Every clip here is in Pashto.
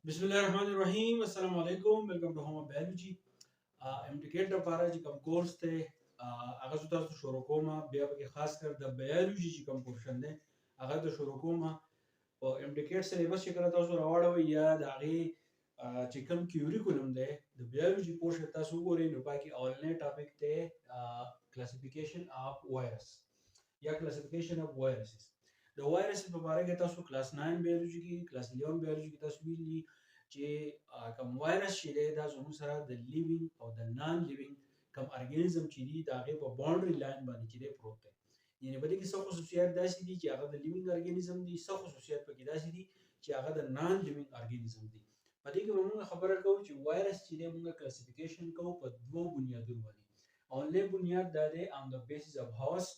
बिस्मिल्लाहिर्रहमानिर्रहीम अस्सलाम वालेकुम welcome to home biology MDCAT لپاره چې کوم کورس ته هغه تاسو شروع کوم بیا به خاص کر د بایولوژي چې کوم پورشن دی هغه ته شروع کوم او MDCAT سلیبس چې کله تاسو راوړوي یا د هغه چې کوم کیوریکولم دی د بایولوژي پورشن تاسو وګورئ نو پاکي اولنې ټاپک ته کلاسیفیکیشن اف وایرس یا کلاسیفیکیشن اف وایرسز د وایرس په اړه کې تاسو کلاس 9 بایولوژي کې کلاس 11 بایولوژي کې تاسو ویلي چې کوم وایرس چې دی دا زموږ سره د لیوینګ او د نان لیوینګ کوم ارګانیزم چې دی دا هغه په باونډري لاین باندې چې دی پروت دی یعنی په دې کې څه خصوصیات داسې دي چې هغه د لیوینګ ارګانیزم دي څه خصوصیات پکې داسې دي چې هغه د نان لیوینګ ارګانیزم دي په دې کې موږ خبره کوو چې وایرس چې دی موږ کلاسیفیکیشن کوو په دوه بنیادونو باندې اولنې بنیاد دا دی on the basis of host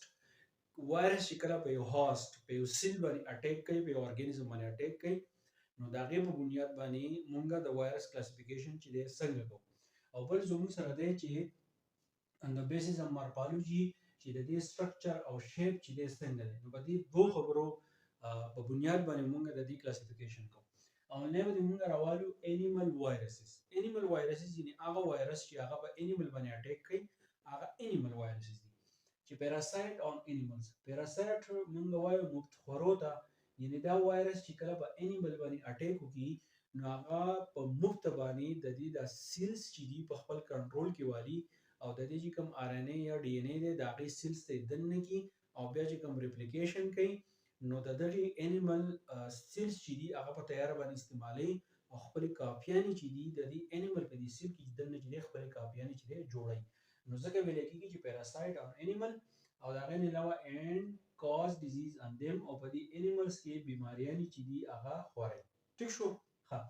وایرس چې کله په یو هاست په یو سیل باندې اٹیک کوي په یو ارګانیزم باندې اٹیک کوي نو دا غي په بنیاد باندې مونږه د وایرس کلاسیفیکیشن چې دی څنګه کوو او بل زموږ سره دی چې on the basis of morphology چې د دې سټرکچر او شیپ چې دی څنګه دی نو په دې دوه خبرو په بنیاد باندې مونږه د دې کلاسیفیکیشن کوو او نه به مونږ راوالو انیمل وایرسز یعنی هغه وایرس چې هغه په انیمل باندې اٹیک کوي هغه انیمل وایرسز دي چې parasite on animals parasite مونږ وایو مفتخورو ته یعنی دا وایرس چې کله په انیمل باندې اٹیک وکړي نو هغه په مفت باندې د دې د سیلز چې دی په خپل کنټرول کې والی او د دې چې کوم آر ان ای یا ډي ان ای دی دا غي سیلز ته دننه کی او بیا چې کوم ریپلیکیشن کوي نو د دې انیمل سیلز چې دی هغه په تیار باندې استعمالي او خپل کاپیانی چې دی د دې انیمل په دې سیل کې دننه چې خپل کاپیانی چې دی جوړي نو ځکه ویل کېږي چې parasite on animal او دا غي نه علاوه and cause disease on them او په دې animals کې بیماریاں چې دي هغه خوري ٹھیک شو ها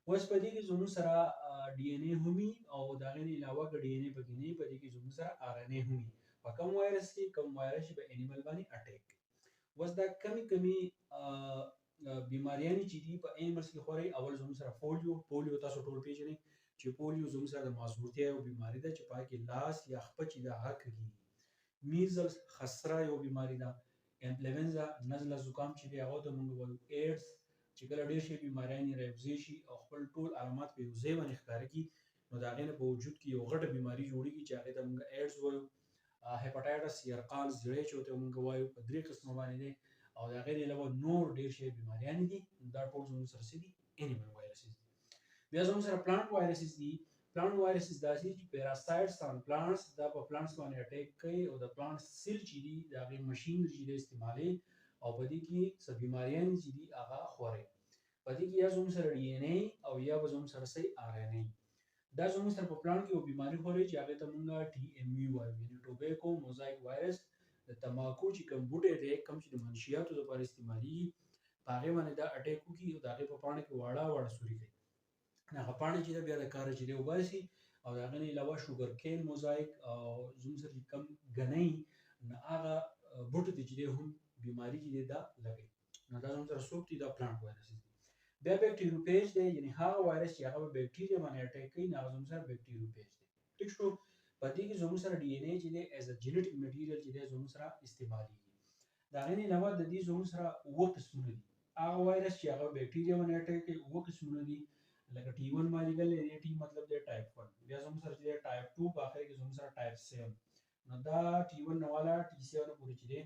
اوس په دې کې زموږ سره ډي ان ای همي او دا غي نه علاوه ډي ان ای پکې نه په دې کې زموږ سره ار ان ای همي په کوم وایرس کې کوم وایرس په انیمل باندې اٹیک اوس دا کمی بیماریاں چې دي په انیملز کې خوري اول زموږ سره پولیو تاسو ټول پیژنئ چې پولیو زموږ سره د ماسورتیا یو بیماری ده چې پاکي لاس یا خپچ د حق کیږي میزلز خسرا یو بیماری ده انفلوئنزا نزله زکام چې دی هغه ته موږ وایو ایډز چې کله ډېر شي بیماریان راوځي شي او خپل ټول علامات په یو ځای باندې ښکار کی نو دا غینه په وجود کې یو غټه بیماری جوړیږي چې هغه ته موږ ایډز وایو هپاتایټس یرقال زړې چې ته موږ وایو په درې قسمه باندې دي او دا غیر علاوه نور ډېر شي بیماریان دي دا ټول زموږ سره دي انیمل وایرسز بیا زموږ سره پلانټ وایرسز دي پلانټ وایرسز داسې چې پیراسایټس ان پلانټس دا په پلانټس باندې اٹیک کوي او د پلانټ سیل چې دي دا غي ماشينري چې استعمالي او په دې کې څه بیماریان چې دي هغه خوري په دې کې یا زموږ سره ډي ان ای او یا زموږ سره سي ار ان ای دا زموږ سره په پلانټ کې یو بیماری خوري چې هغه ته موږ ټي ام یو وایو یعنی ټوبیکو موزایک وایرس د تماکو چې کوم بوټي دی کوم چې د منشیاتو لپاره استعمالي هغه باندې دا اٹیک کوي او دا غي په پاڼه کې واړه سوري کوي هغه پاڼه چې بیا د کار چې دی وباسي او دا غني علاوه شوګر کین موزایک او زوم سره کم غنۍ نه هغه بوټي چې دی هم بیماری چې دا لګي نو دا زوم سره سوکتي دا پلانټ وایرس دی بیا بکټریوفیج دی یعنی هغه وایرس چې هغه بکټیریا باندې اٹیک کوي نه زوم سره بکټریوفیج دی ٹھیک شو په دې کې زوم سره ډي ان ای چې دی ایز ا جینیټیک میټیریال چې دی زوم سره استعمالي دا غني علاوه د دې زوم سره وو قسمونه دي هغه وایرس چې هغه بکټیریا باندې اٹیک کوي وو قسمونه دي لکه ټي 1 مالیکل دی ټي مطلب دی ټایپ 1 بیا زموږ سره دی ټایپ 2 په اخر کې زموږ سره ټایپ 7 نو دا ټي 1 نواله ټي 7 پورې چې دی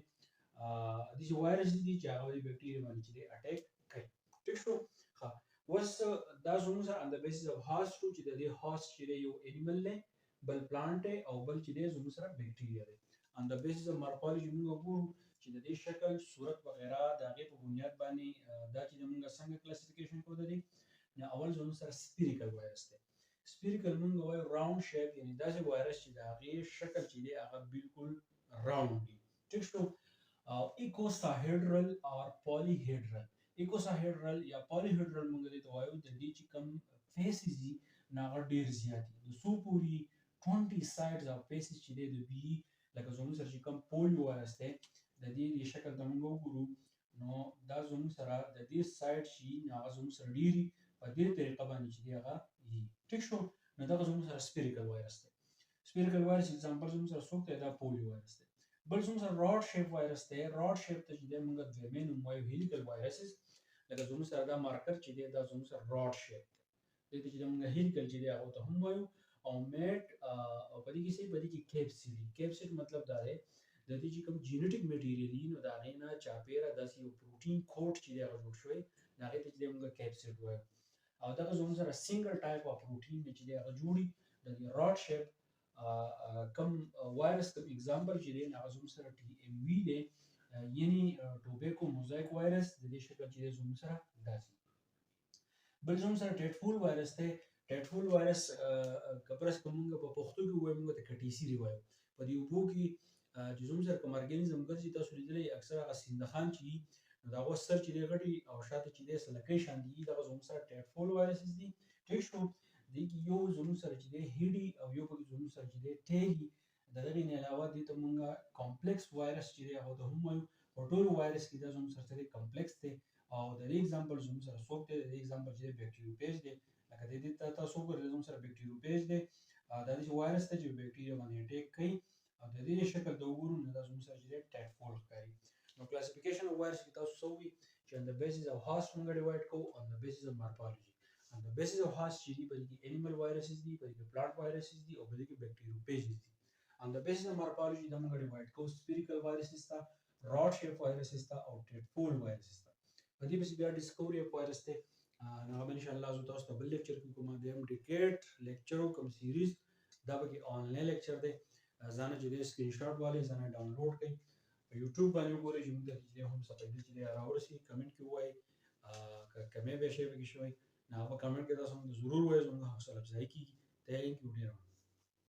د وایرس دي چې هغه د بکټیریا باندې چې دی اٹیک کوي ٹھیک شو ها وس دا زموږ سره on the basis of host چې دی host چې دی یو انیمل نه بل پلانټ او بل چې دی زموږ سره بکټیریا دی on the basis of morphology موږ وګورو چې د دې شکل صورت وغیرہ د هغه په بنیاد باندې دا چې موږ څنګه کلاسیفیکیشن کوو دي نه اول زموږ سره سپیریکل وایرس دی سپیریکل موږ وایو راوند شیپ یعنی داسې وایرس چې د هغه شکل چې دی هغه بالکل راوند دی ٹھیک شو او ایکوساهیډرل او پالیهیډرل ایکوساهیډرل یا پالیهیډرل موږ دې ته وایو د دې چې کوم فیسز دي هغه ډیر زیات دي د سو پوری 20 سایډز او فیسز چې دی د بي لکه زموږ سره چې کوم پولیو وایرس دی د دې شکل ته موږ وګورو نو دا زموږ سره د دې سایډ شي هغه زموږ سره ډیری په دې طریقه باندې چې هغه یي ټیک شو نو دا زموږ سره سپیریکل وایرس دی سپیریکل وایرس اگزامپل زموږ سره څوک دی دا پولیو وایرس دی بل زموږ سره راډ شیپ وایرس دی راډ شیپ ته چې موږ د دویمه نوم وایو هیلیکل وایرسز لکه زموږ سره دا مارکر چې دی دا زموږ سره راډ شیپ دی دې چې موږ هیلیکل چې دی هغه ته هم وایو او میټ او په دې کې څه په دې کې کیپسید مطلب دا دی د دې چې کوم جینیټیک میټیریال دی نو دا غي نه چاپیره داسې یو پروتین کوټ چې دی هغه جوړ شوی دا غي ته چې موږ کیپسید وایو او دا زموږ سره سنگل ټایپ اف پروتین چې دی هغه جوړي د راډ شیپ کم وایرس کوم एग्जांपल چې دی هغه زموږ سره ټي ام وی دی یعنی ټوبیکو موزایک وایرس د دې شکل چې زموږ سره داسي بل زموږ سره ټیټفول وایرس ته ټیټفول وایرس کپرس کومه په پښتو کې وایي موږ ته کټیسی دی وایو په دې وبو کې چې زموږ سره کوم ارګانیزم ګرځي تاسو لیدلې اکثر هغه سیندخان چې دا غو سر چې دی غټي او شاته چې دی سلکې شان دي دا زموږ سره ټیټفول وایرس دي ټیک شو دي کې یو زموږ سره چې دی هیډي او یو په زموږ سره چې دی ټیګي دغه نه علاوه دي ته مونږه کمپلیکس وایرس چې دی هغه ته هم وایو او ټول وایرس کې دا زموږ سره کمپلیکس دی او د دې एग्जांपल زموږ سره څوک دی د एग्जांपल چې بیکټیریوفیج دی لکه د دې تاسو وګورئ زموږ سره بیکټیریوفیج دی دا چې وایرس ته چې بیکټیریا باندې اٹیک کوي او د دې شکل د وګورو نو دا زموږ سره چې ټیټفول ښکاري نو کلاسیفیکیشن اف وایرس کې تاسو سوي چې on the basis of host څنګه ډیوایډ کوو on the basis of morphology on the basis of host چې دی په دې انیمل وایرسز دي په دې پلانټ وایرسز دي او په دې کې بیکټیریوفیج دي on the basis of morphology دا موږ ډیوایډ کوو spherical viruses ته rod shape viruses ته او ټیټفول viruses ته په دې بیا ډیسکوري اف وایرس ته نو ان شاء الله زه تاسو ته بل لیکچر کې کومه د ام ډي کیټ لیکچر کوم سیریز دا به کې آنلاین لیکچر دی ځان چې د سکرین شاټ والے ځان ډاونلوډ کړئ په یوټیوب باندې وګورئ چې موږ ته چې هم څه پیدا چې راورسي کمنټ کې وایي کمه به شي به شوي نه په کمنټ کې تاسو ضرور وایي زموږ حوصله افزایی کیږي ثانک یو ډیر